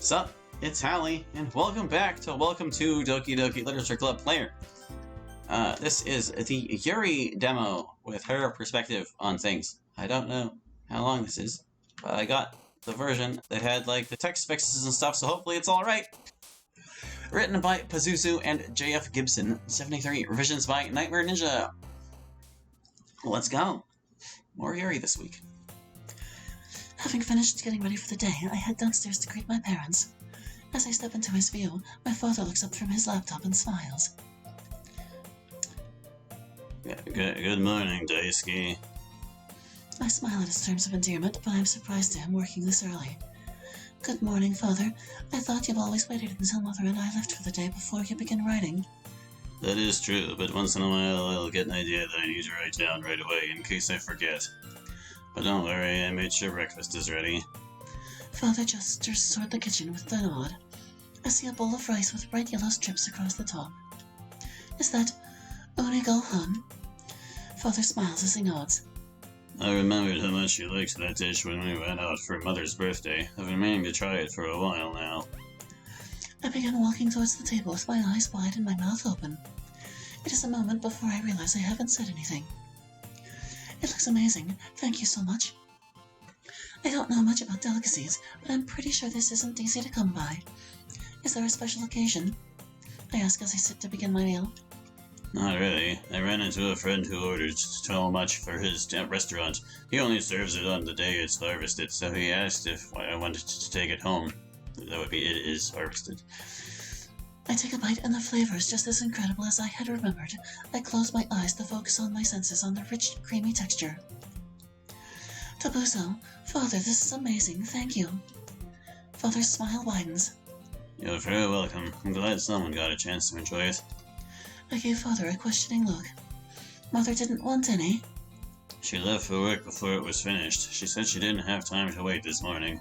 Sup, it's Hallie, and welcome to Doki Doki Literature Club Player. This is the Yuri demo with her perspective on things. I don't know how long this is, but I got the version that had like the text fixes and stuff, so hopefully it's alright. Written by Pazuzu and JF Gibson, 73, revisions by Nightmare Ninja. Let's go. More Yuri this week. Having finished getting ready for the day, I head downstairs to greet my parents. As I step into his view, my father looks up from his laptop and smiles. Good morning, Daisuke. I smile at his terms of endearment, but I'm surprised at him working this early. Good morning, Father. I thought you've always waited until Mother and I left for the day before you begin writing. That is true, but once in a while I'll get an idea that I need to write down right away in case I forget. But don't worry, I made sure breakfast is ready. Father gestures toward the kitchen with a nod. I see a bowl of rice with bright yellow strips across the top. Is that Onigo-han? Father smiles as he nods. I remembered how much you liked that dish when we went out for Mother's birthday. I've been meaning to try it for a while now. I begin walking towards the table with my eyes wide and my mouth open. It is a moment before I realize I haven't said anything. It looks amazing. Thank you so much. I don't know much about delicacies, but I'm pretty sure this isn't easy to come by. Is there a special occasion? I ask as I sit to begin my meal. Not really. I ran into a friend who ordered so much for his restaurant. He only serves it on the day it's harvested, so he asked if I wanted to take it home. That would be, it is harvested. I take a bite and the flavor is just as incredible as I had remembered. I close my eyes to focus on my senses on the rich, creamy texture. Tabuso, Father, this is amazing, thank you. Father's smile widens. You're very welcome. I'm glad someone got a chance to enjoy it. I gave Father a questioning look. Mother didn't want any. She left for work before it was finished. She said she didn't have time to wait this morning.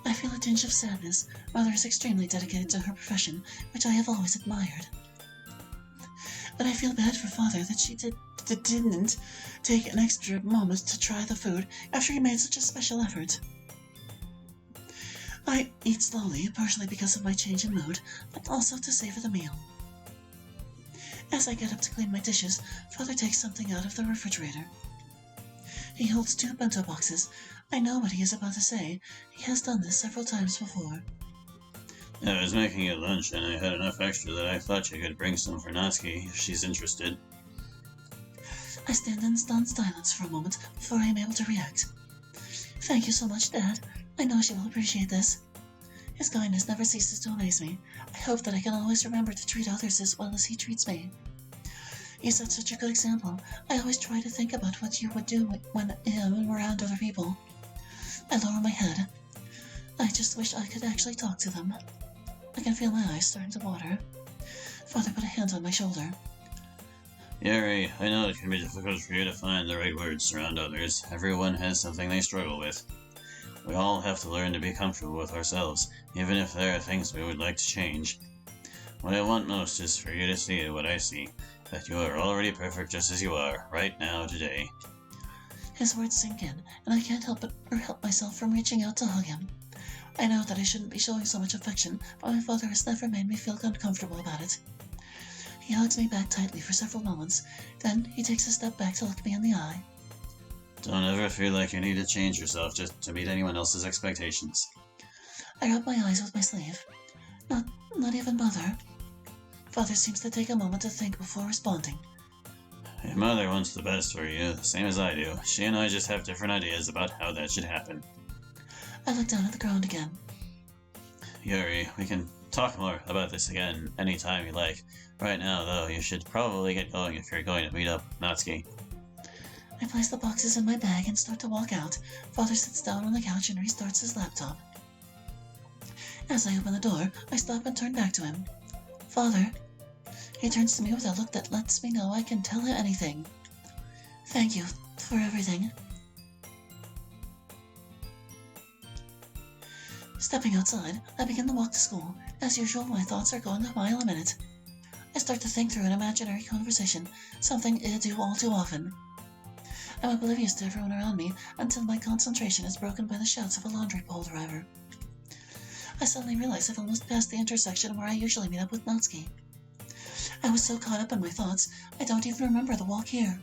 I feel a tinge of sadness. Mother is extremely dedicated to her profession, which I have always admired. But I feel bad for Father that she didn't take an extra moment to try the food after he made such a special effort. I eat slowly, partially because of my change in mood, but also to savor the meal. As I get up to clean my dishes, Father takes something out of the refrigerator. He holds 2 bento boxes. I know what he is about to say. He has done this several times before. I was making you lunch and I had enough extra that I thought you could bring some for Natsuki if she's interested. I stand in stunned silence for a moment before I am able to react. Thank you so much, Dad. I know she will appreciate this. His kindness never ceases to amaze me. I hope that I can always remember to treat others as well as he treats me. You set such a good example. I always try to think about what you would do when I'm around other people. I lower my head. I just wish I could actually talk to them. I can feel my eyes starting to water. Father put a hand on my shoulder. Yuri, I know it can be difficult for you to find the right words around others. Everyone has something they struggle with. We all have to learn to be comfortable with ourselves, even if there are things we would like to change. What I want most is for you to see what I see, that you are already perfect just as you are, right now, today. His words sink in, and I can't help myself from reaching out to hug him. I know that I shouldn't be showing so much affection, but my father has never made me feel uncomfortable about it. He hugs me back tightly for several moments, then he takes a step back to look me in the eye. Don't ever feel like you need to change yourself just to meet anyone else's expectations. I rub my eyes with my sleeve. Not even Mother. Father seems to take a moment to think before responding. Your mother wants the best for you, the same as I do. She and I just have different ideas about how that should happen. I look down at the ground again. Yuri, we can talk more about this again anytime you like. Right now, though, you should probably get going if you're going to meet up with Natsuki. I place the boxes in my bag and start to walk out. Father sits down on the couch and restarts his laptop. As I open the door, I stop and turn back to him. Father. He turns to me with a look that lets me know I can tell him anything. Thank you for everything. Stepping outside, I begin the walk to school. As usual, my thoughts are going a mile a minute. I start to think through an imaginary conversation, something I do all too often. I'm oblivious to everyone around me until my concentration is broken by the shouts of a laundry pole driver. I suddenly realized I've almost passed the intersection where I usually meet up with Natsuki. I was so caught up in my thoughts, I don't even remember the walk here.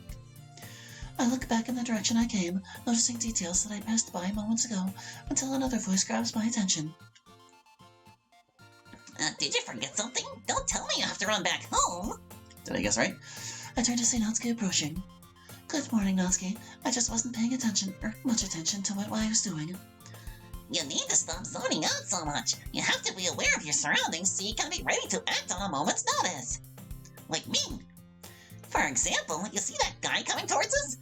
I look back in the direction I came, noticing details that I passed by moments ago, until another voice grabs my attention. Did you forget something? Don't tell me you have to run back home. Did I guess right? I turned to see Natsuki approaching. Good morning, Natsuki. I just wasn't paying attention, or much attention, to what I was doing. You need to stop zoning out so much. You have to be aware of your surroundings so you can be ready to act on a moment's notice. Like me. For example, you see that guy coming towards us?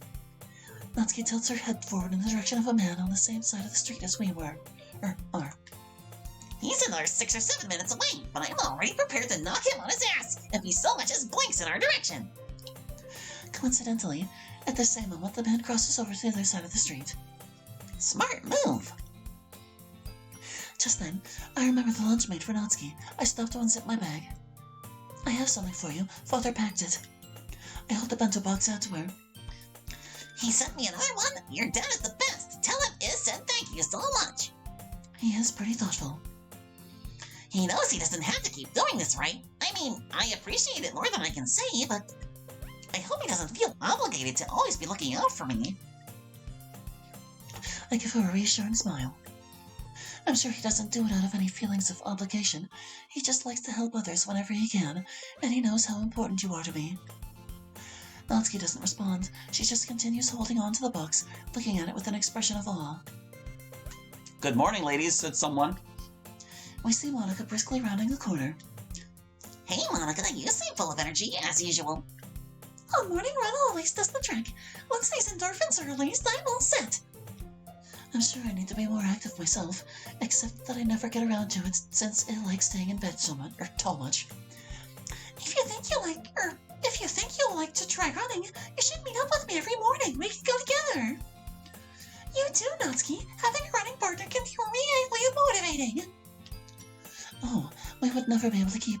Natsuki tilts her head forward in the direction of a man on the same side of the street as we were. Are. He's another 6 or 7 minutes away, but I'm already prepared to knock him on his ass if he so much as blinks in our direction. Coincidentally, at the same moment, the man crosses over to the other side of the street. Smart move. Just then, I remembered the lunch made for Natsuki. I stopped to unzip my bag. I have something for you. Father packed it. I hold the bento box out to her. He sent me another one? Your dad is the best. Tell him Iz said thank you so much. He is pretty thoughtful. He knows he doesn't have to keep doing this, right? I mean, I appreciate it more than I can say, but I hope he doesn't feel obligated to always be looking out for me. I give her a reassuring smile. I'm sure he doesn't do it out of any feelings of obligation. He just likes to help others whenever he can, and he knows how important you are to me. Natsuki doesn't respond. She just continues holding on to the box, looking at it with an expression of awe. Good morning, ladies, said someone. We see Monica briskly rounding the corner. Hey, Monica, you seem full of energy, as usual. A morning run always does the trick. Once these endorphins are released, I'm all set. I'm sure I need to be more active myself, except that I never get around to it since I like staying in bed so much. If you think you'll like to try running, you should meet up with me every morning. We can go together. You too, Natsuki. Having a running partner can be really motivating. Oh, we would never be able to keep.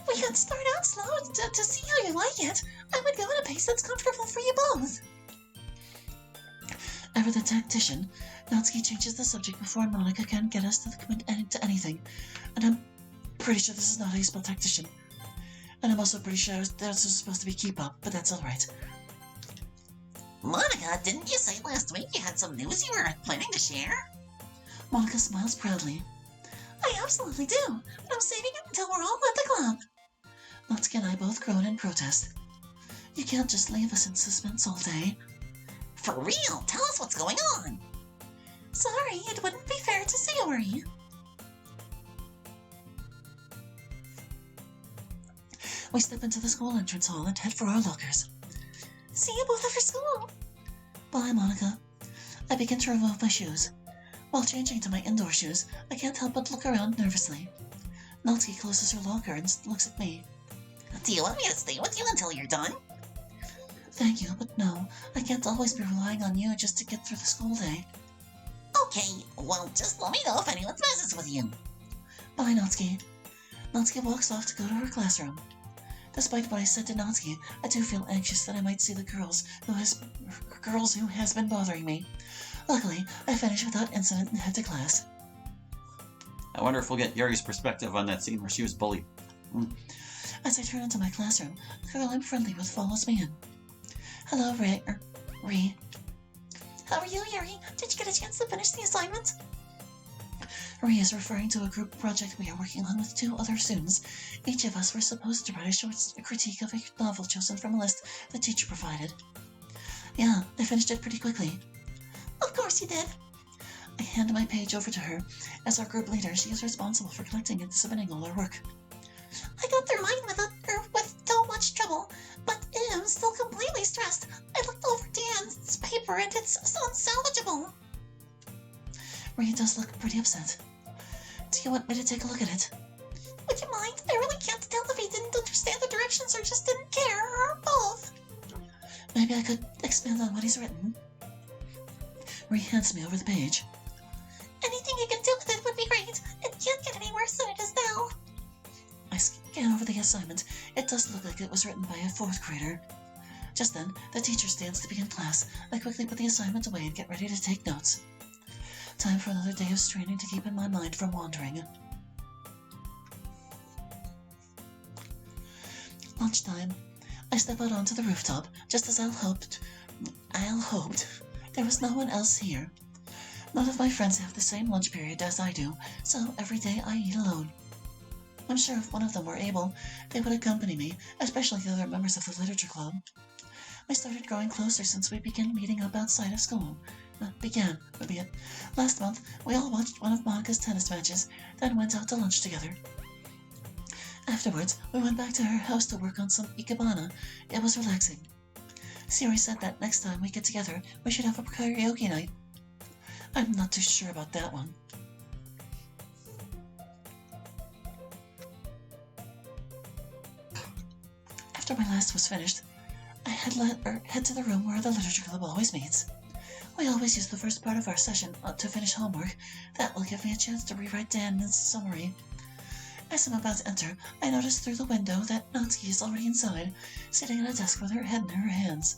We could start out slow to see how you like it. I would go at a pace that's comfortable for you both. Ever the tactician, Natsuki changes the subject before Monica can get us to commit to anything. And I'm pretty sure this is not how you spell tactician. And I'm also pretty sure that's supposed to be keep up, but that's alright. Monica, didn't you say last week you had some news you were planning to share? Monica smiles proudly. I absolutely do, but I'm saving it until we're all at the club. Natsuki and I both groan in protest. You can't just leave us in suspense all day. For real, tell us what's going on. Sorry, it wouldn't be fair to Sayori. We step into the school entrance hall and head for our lockers. See you both after school. Bye, Monica. I begin to remove my shoes. While changing to my indoor shoes, I can't help but look around nervously. Natsuki closes her locker and looks at me. Do you want me to stay with you until you're done? Thank you, but no. I can't always be relying on you just to get through the school day. Okay, well, just let me know if anyone messes with you. Bye, Natsuki. Natsuki walks off to go to her classroom. Despite what I said to Natsuki, I do feel anxious that I might see the girls who has been bothering me. Luckily, I finish without incident and head to class. I wonder if we'll get Yuri's perspective on that scene where she was bullied. As I turn into my classroom, the girl I'm friendly with follows me in. Hello, Ri. How are you, Yuri? Did you get a chance to finish the assignment? Ri is referring to a group project we are working on with 2 other students. Each of us were supposed to write a short critique of a novel chosen from a list the teacher provided. Yeah, I finished it pretty quickly. Of course you did. I hand my page over to her. As our group leader, she is responsible for collecting and submitting all our work. I got through mine with so much trouble, but I'm still completely stressed. I looked over Dan's paper and it's unsalvageable. Ri does look pretty upset. Do you want me to take a look at it? Would you mind? I really can't tell if he didn't understand the directions or just didn't care, or both. Maybe I could expand on what he's written. Ri hands me over the page. Anything you can do with it would be great. It can't get any worse than it is now. I scan over the assignment. It does look like it was written by a 4th grader. Just then, the teacher stands to begin class. I quickly put the assignment away and get ready to take notes. Time for another day of straining to keep my mind from wandering. Lunchtime. I step out onto the rooftop, just as Al hoped. There was no one else here. None of my friends have the same lunch period as I do, so every day I eat alone. I'm sure if one of them were able, they would accompany me, especially the other members of the literature club. We started growing closer since we began meeting up outside of school. Last month, we all watched one of Monica's tennis matches, then went out to lunch together. Afterwards, we went back to her house to work on some ikebana. It was relaxing. Siri said that next time we get together, we should have a karaoke night. I'm not too sure about that one. After my last was finished, I head to the room where the literature club always meets. We always use the first part of our session to finish homework. That will give me a chance to rewrite Dan's summary. As I'm about to enter, I notice through the window that Natsuki is already inside, sitting at a desk with her head in her hands.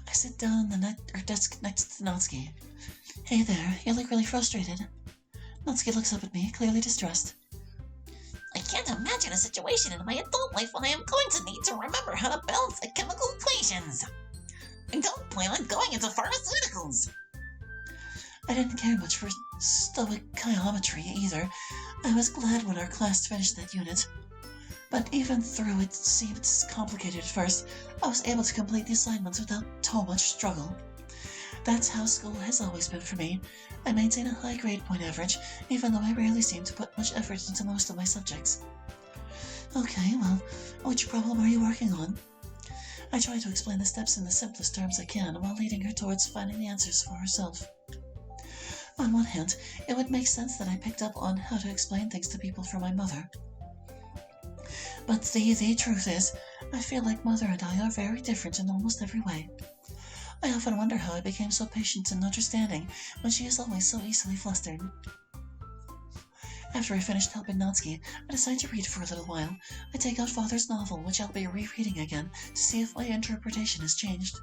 I sit down on the desk next to Natsuki. Hey there, you look really frustrated. Natsuki looks up at me, clearly distressed. I can't imagine a situation in my adult life when I am going to need to remember how to balance chemical equations. I don't plan on going into pharmaceuticals. I didn't care much for stoichiometry either. I was glad when our class finished that unit. But even though it seemed complicated at first, I was able to complete the assignments without too much struggle. That's how school has always been for me. I maintain a high grade point average, even though I rarely seem to put much effort into most of my subjects. Okay, well, which problem are you working on? I try to explain the steps in the simplest terms I can while leading her towards finding the answers for herself. On one hand, it would make sense that I picked up on how to explain things to people from my mother. But the truth is, I feel like Mother and I are very different in almost every way. I often wonder how I became so patient and understanding when she is always so easily flustered. After I finished helping Natsuki, I decide to read for a little while. I take out Father's novel, which I'll be rereading again to see if my interpretation has changed.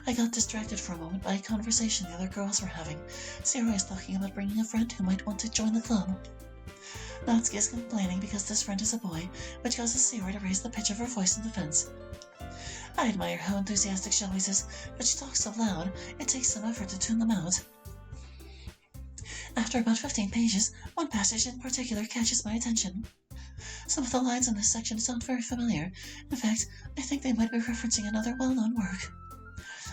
I got distracted for a moment by a conversation the other girls were having. Sarah is talking about bringing a friend who might want to join the club. Natsuki is complaining because this friend is a boy, which causes Sarah to raise the pitch of her voice in defense. I admire how enthusiastic she always is, but she talks so loud, it takes some effort to tune them out. After about 15 pages, one passage in particular catches my attention. Some of the lines in this section sound very familiar. In fact, I think they might be referencing another well-known work.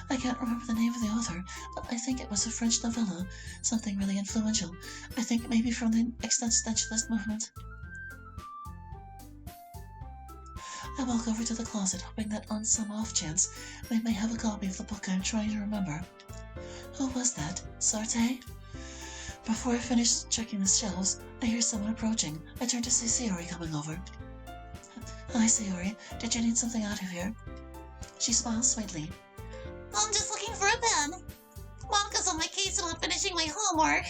I can't remember the name of the author, but I think it was a French novella, something really influential. I think maybe from the existentialist movement. I walk over to the closet, hoping that on some off chance, we may have a copy of the book I'm trying to remember. Who was that? Sartre? Before I finish checking the shelves, I hear someone approaching. I turn to see Sayori coming over. Hi, Sayori. Did you need something out of here? She smiles sweetly. I'm just looking for a pen. Monica's on my case about finishing my homework.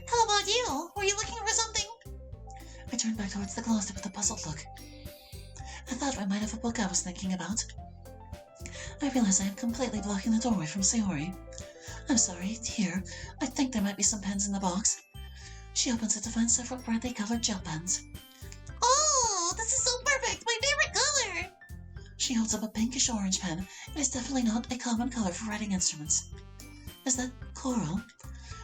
How about you? Were you looking for something? I turn back towards the closet with a puzzled look. I thought I might have a book I was thinking about. I realize I am completely blocking the doorway from Sayori. I'm sorry, here. I think there might be some pens in the box. She opens it to find several brightly colored gel pens. Oh, this is so perfect! My favorite color! She holds up a pinkish orange pen. It is definitely not a common color for writing instruments. Is that coral?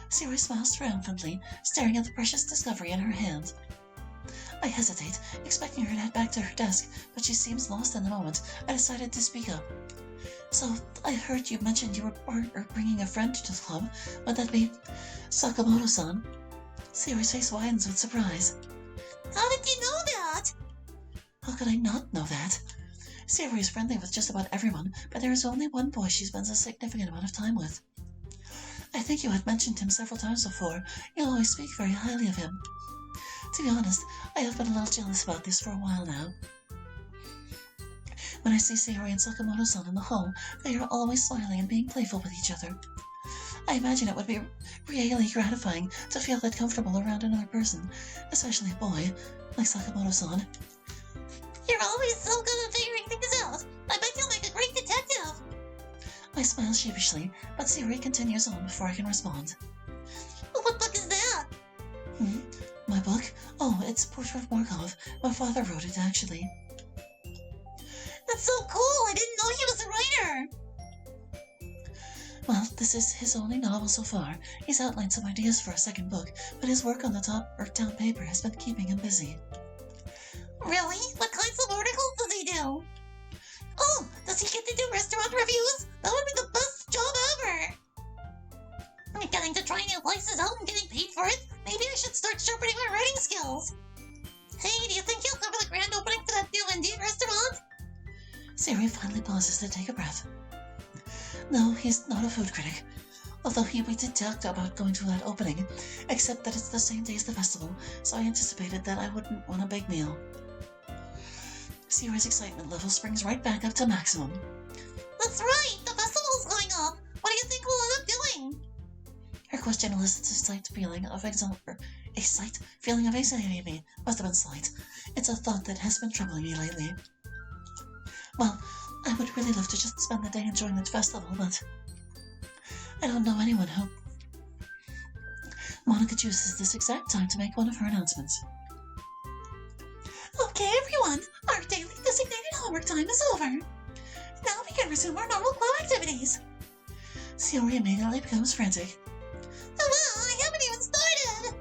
Sayori smiles triumphantly, staring at the precious discovery in her hand. I hesitate, expecting her to head back to her desk, but she seems lost in the moment. I decided to speak up. So, I heard you mentioned you were bringing a friend to the club. Would that be Sakamoto-san? Sayori's face widens with surprise. How did you know that? How could I not know that? Sayori is friendly with just about everyone, but there is only one boy she spends a significant amount of time with. I think you had mentioned him several times before. You always speak very highly of him. To be honest, I have been a little jealous about this for a while now. When I see Sayori and Sakamoto-san in the hall, they are always smiling and being playful with each other. I imagine it would be really gratifying to feel that comfortable around another person, especially a boy, like Sakamoto-san. You're always so good at figuring things out. I bet you'll make a great detective. I smile sheepishly, but Siri continues on before I can respond. What book is that? My book? Oh, it's Portrait of Markov. My father wrote it, actually. That's so cool! I didn't know he was a writer! Well, this is his only novel so far. He's outlined some ideas for a second book, but his work on the town paper has been keeping him busy. Really? What kinds of articles does he do? Oh, does he get to do restaurant reviews? That would be the best job ever! I'm getting to try new places out and getting paid for it. Maybe I should start sharpening my writing skills. Hey, do you think he'll cover the grand opening for that new Indian restaurant? Siri finally pauses to take a breath. No, he's not a food critic. Although we did talk about going to that opening, except that it's the same day as the festival, so I anticipated that I wouldn't want a big meal. Siri's excitement level springs right back up to maximum. That's right! The festival's going up! What do you think we'll end up doing? Her question elicits a slight feeling of anxiety in me. Must have been slight. It's a thought that has been troubling me lately. Well, I would really love to just spend the day enjoying the festival, but I don't know anyone who... Monica chooses this exact time to make one of her announcements. Okay, everyone, our daily designated homework time is over. Now we can resume our normal club activities. Siri immediately becomes frantic. I haven't even started.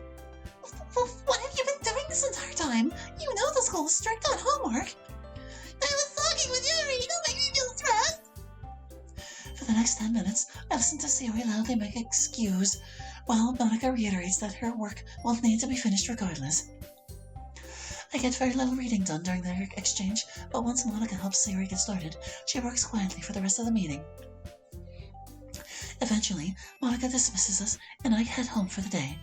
What have you been doing this entire time? You know the school is strict on homework. I was talking with Yuri. Don't make me feel stressed. For the next 10 minutes, I listen to Siri loudly make an excuse, while Monica reiterates that her work will need to be finished regardless. I get very little reading done during their exchange, but once Monica helps Siri get started, she works quietly for the rest of the meeting. Eventually, Monica dismisses us, and I head home for the day.